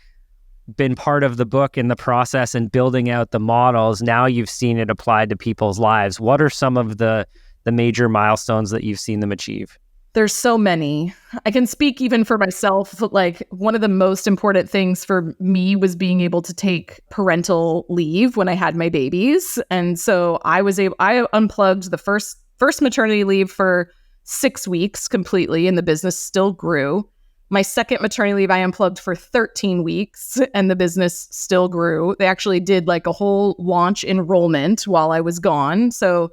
been part of the book and the process and building out the models, now you've seen it applied to people's lives. What are some of the major milestones that you've seen them achieve? There's so many. I can speak even for myself. Like one of the most important things for me was being able to take parental leave when I had my babies. And so I unplugged the first maternity leave for 6 weeks completely, and the business still grew. My second maternity leave, I unplugged for 13 weeks and the business still grew. They actually did like a whole launch enrollment while I was gone. So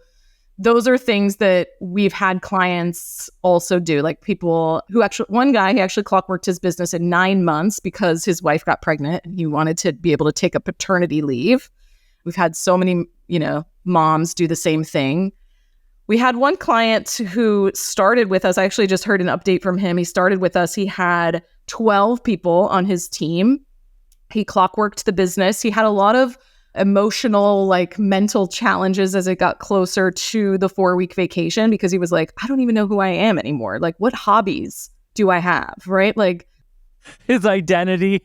those are things that we've had clients also do. Like people who one guy, he actually clockworked his business in 9 months because his wife got pregnant and he wanted to be able to take a paternity leave. We've had so many, moms do the same thing. We had one client who started with us. I actually just heard an update from him. He started with us. He had 12 people on his team. He clockworked the business. He had a lot of emotional, mental challenges as it got closer to the 4-week vacation because he was like, I don't even know who I am anymore. Like, what hobbies do I have? Right? Like, his identity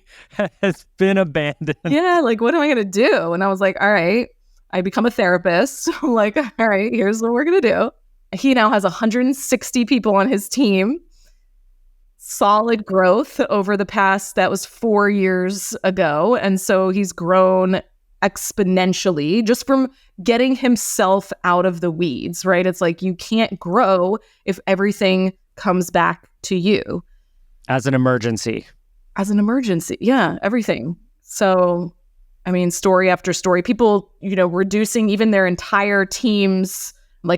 has been abandoned. Yeah. Like, what am I going to do? And I was like, all right, I become a therapist. I'm like, all right, here's what we're going to do. He now has 160 people on his team. Solid growth over the past, that was 4 years ago. And so he's grown exponentially just from getting himself out of the weeds, right? It's like you can't grow if everything comes back to you. As an emergency. Yeah, everything. So, I mean, story after story, people, reducing even their entire team's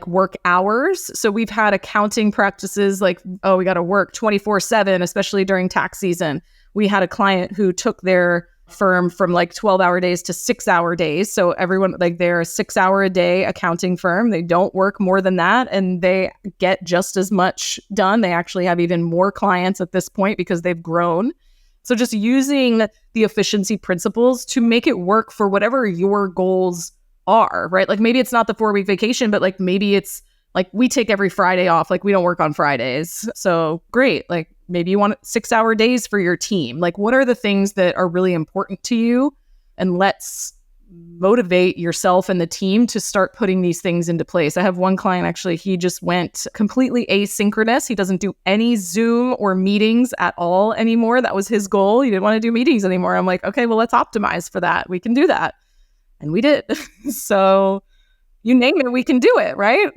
work hours. So we've had accounting practices we got to work 24/7, especially during tax season. We had a client who took their firm from 12-hour days to 6-hour days. So everyone, they're a 6-hour-a-day accounting firm. They don't work more than that and they get just as much done. They actually have even more clients at this point because they've grown. So just using the efficiency principles to make it work for whatever your goals are, right? Like maybe it's not the 4-week vacation, but maybe it's we take every Friday off. We don't work on Fridays. So great. Maybe you want 6-hour days for your team. What are the things that are really important to you? And let's motivate yourself and the team to start putting these things into place. I have one client, actually, he just went completely asynchronous. He doesn't do any Zoom or meetings at all anymore. That was his goal. He didn't want to do meetings anymore. I'm like, okay, well, let's optimize for that. We can do that. And we did. So you name it, we can do it, right?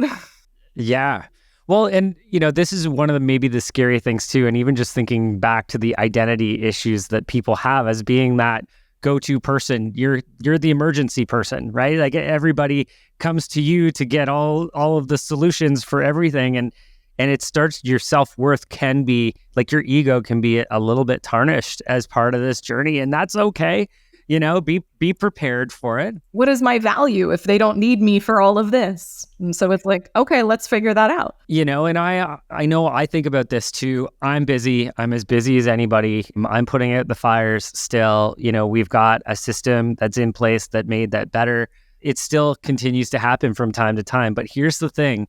Yeah. Well, and this is one of maybe the scary things too. And even just thinking back to the identity issues that people have as being that go-to person, you're the emergency person, right? Everybody comes to you to get all of the solutions for everything. And it starts, your self-worth can be your ego can be a little bit tarnished as part of this journey. And that's okay. Be prepared for it. What is my value if they don't need me for all of this? And so it's okay, let's figure that out. And I know I think about this too. I'm busy. I'm as busy as anybody. I'm putting out the fires still. We've got a system that's in place that made that better. It still continues to happen from time to time. But here's the thing.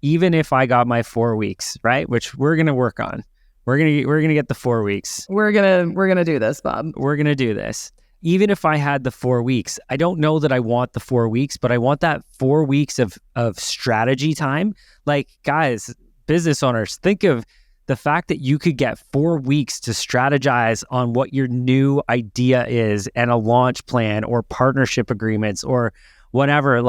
Even if I got my 4 weeks, right, which we're going to work on, we're going to get the 4 weeks. We're going to do this, Bob. We're going to do this. Even if I had the 4 weeks, I don't know that I want the 4 weeks, but I want that 4 weeks of strategy time. Guys, business owners, think of the fact that you could get 4 weeks to strategize on what your new idea is and a launch plan or partnership agreements or whatever.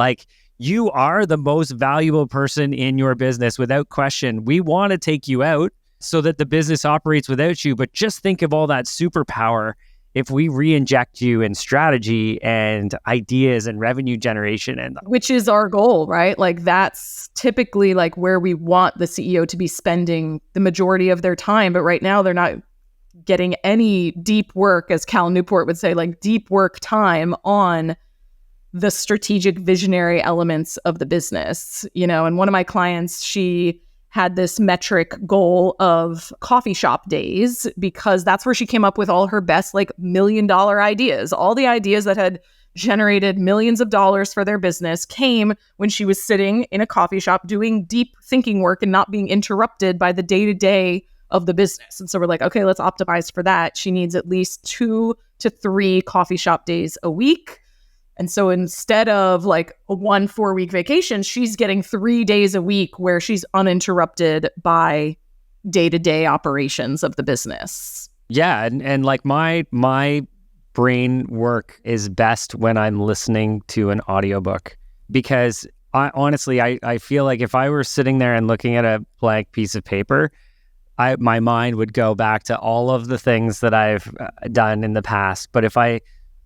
You are the most valuable person in your business without question. We want to take you out so that the business operates without you, but just think of all that superpower if we re-inject you in strategy and ideas and revenue generation. Which is our goal, right? That's typically where we want the CEO to be spending the majority of their time. But right now they're not getting any deep work, as Cal Newport would say, deep work time on the strategic visionary elements of the business, and one of my clients, she had this metric goal of coffee shop days because that's where she came up with all her best like $1 million ideas. All the ideas that had generated millions of dollars for their business came when she was sitting in a coffee shop doing deep thinking work and not being interrupted by the day-to-day of the business. And so we're like, okay, let's optimize for that. She needs at least 2 to 3 coffee shop days a week. And so instead of like a 1 4-week vacation, she's getting 3 days a week where she's uninterrupted by day-to-day operations of the business. Yeah. And like my brain work is best when I'm listening to an audiobook, because I feel like if I were sitting there and looking at a blank piece of paper, my mind would go back to all of the things that I've done in the past. But if I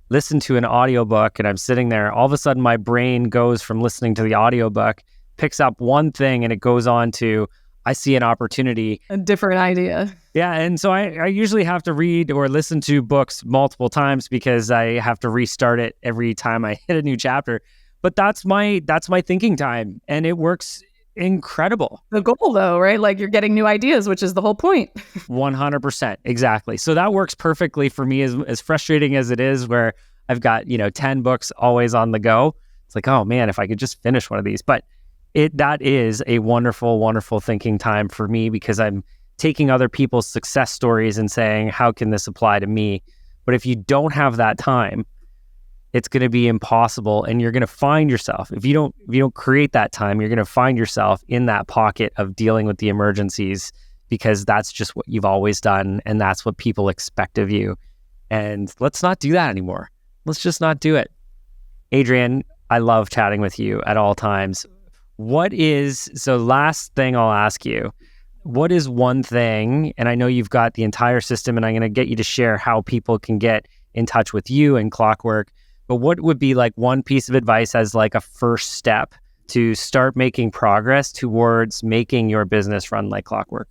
listen to an audiobook and I'm sitting there, all of a sudden my brain goes from listening to the audiobook, picks up one thing, and it goes on to, I see an opportunity. A different idea. Yeah. And so I usually have to read or listen to books multiple times because I have to restart it every time I hit a new chapter. But that's my thinking time, and it works incredible. The goal though, right? Like you're getting new ideas, which is the whole point. 100%. Exactly. So that works perfectly for me, as frustrating as it is, where I've got, 10 books always on the go. It's like, oh man, if I could just finish one of these. But that is a wonderful, wonderful thinking time for me, because I'm taking other people's success stories and saying, how can this apply to me? But if you don't have that time, it's going to be impossible, and you're going to find yourself, if you don't create that time, you're going to find yourself in that pocket of dealing with the emergencies, because that's just what you've always done, and that's what people expect of you. And let's not do that anymore. Let's just not do it. Adrienne, I love chatting with you at all times. Last thing I'll ask you, what is one thing, and I know you've got the entire system, and I'm going to get you to share how people can get in touch with you and Clockwork, but what would be like one piece of advice as like a first step to start making progress towards making your business run like clockwork?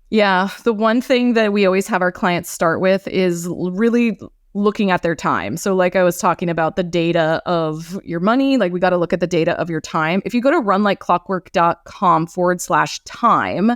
Yeah, the one thing that we always have our clients start with is really looking at their time. So like I was talking about the data of your money, like we got to look at the data of your time. If you go to runlikeclockwork.com/time,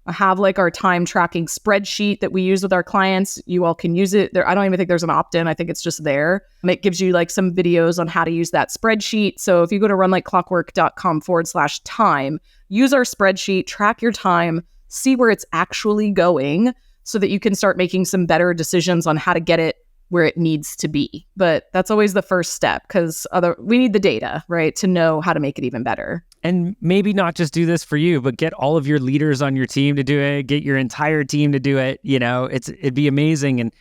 I have like our time tracking spreadsheet that we use with our clients. You all can use it there. I don't even think there's an opt-in. I think it's just there. It gives you like some videos on how to use that spreadsheet. So if you go to runlikeclockwork.com/time, use our spreadsheet, track your time, see where it's actually going so that you can start making some better decisions on how to get it where it needs to be. But that's always the first step, because we need the data, right, to know how to make it even better. And maybe not just do this for you, but get all of your leaders on your team to do it, get your entire team to do it. It'd be amazing. And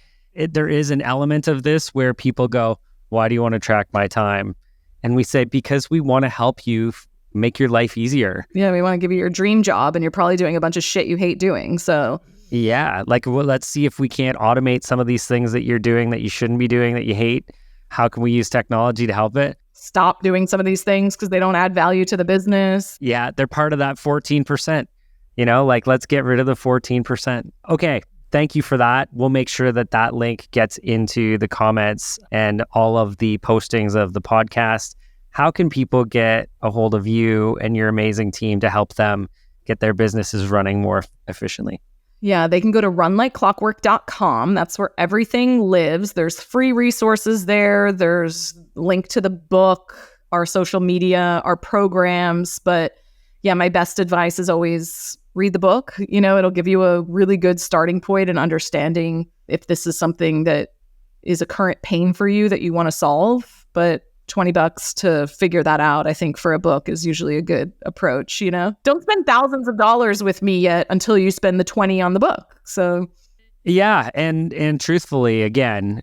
there is an element of this where people go, why do you want to track my time? And we say, because we want to help you make your life easier. Yeah, we want to give you your dream job, and you're probably doing a bunch of shit you hate doing. So yeah, let's see if we can't automate some of these things that you're doing that you shouldn't be doing, that you hate. How can we use technology to help it? Stop doing some of these things because they don't add value to the business. Yeah, they're part of that 14%. Let's get rid of the 14%. Okay, thank you for that. We'll make sure that link gets into the comments and all of the postings of the podcast. How can people get a hold of you and your amazing team to help them get their businesses running more efficiently? Yeah, they can go to runlikeclockwork.com. That's where everything lives. There's free resources there. There's link to the book, our social media, our programs. But yeah, my best advice is always read the book. It'll give you a really good starting point in understanding if this is something that is a current pain for you that you want to solve. But $20 to figure that out, I think, for a book is usually a good approach. Don't spend thousands of dollars with me yet until you spend the 20 on the book. So yeah, and truthfully, again,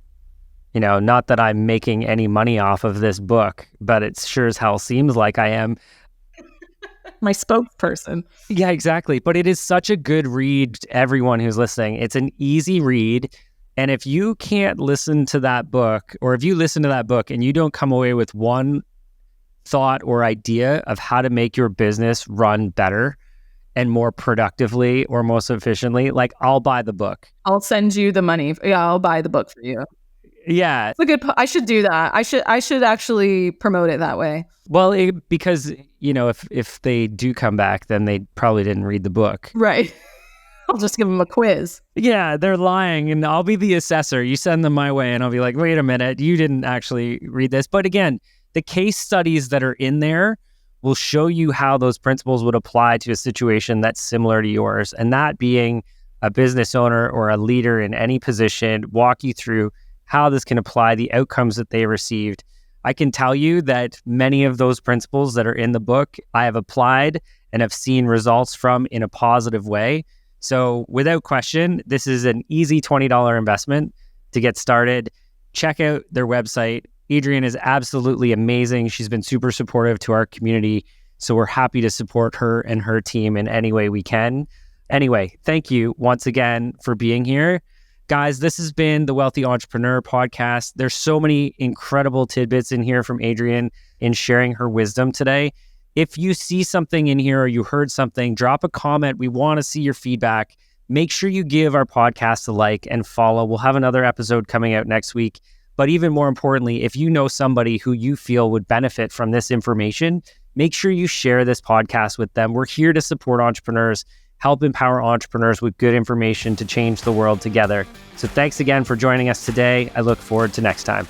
not that I'm making any money off of this book, but it sure as hell seems like I am. My spokesperson. Yeah, exactly. But it is such a good read, everyone who's listening. It's an easy read. And if you can't listen to that book, or if you listen to that book and you don't come away with one thought or idea of how to make your business run better and more productively or most efficiently, I'll buy the book. I'll send you the money. Yeah, I'll buy the book for you. Yeah. It's a good, I should do that. I should actually promote it that way. Well, because, if they do come back, then they probably didn't read the book. Right. I'll just give them a quiz. Yeah, they're lying, and I'll be the assessor. You send them my way, and I'll be like, wait a minute, you didn't actually read this. But again, the case studies that are in there will show you how those principles would apply to a situation that's similar to yours. And that being a business owner or a leader in any position, walk you through how this can apply, the outcomes that they received. I can tell you that many of those principles that are in the book, I have applied and have seen results from in a positive way. So without question, this is an easy $20 investment to get started. Check out their website. Adrienne is absolutely amazing. She's been super supportive to our community. So we're happy to support her and her team in any way we can. Anyway, thank you once again for being here. Guys, this has been the Wealthy Entrepreneur Podcast. There's so many incredible tidbits in here from Adrienne in sharing her wisdom today. If you see something in here or you heard something, drop a comment. We want to see your feedback. Make sure you give our podcast a like and follow. We'll have another episode coming out next week. But even more importantly, if you know somebody who you feel would benefit from this information, make sure you share this podcast with them. We're here to support entrepreneurs, help empower entrepreneurs with good information to change the world together. So thanks again for joining us today. I look forward to next time.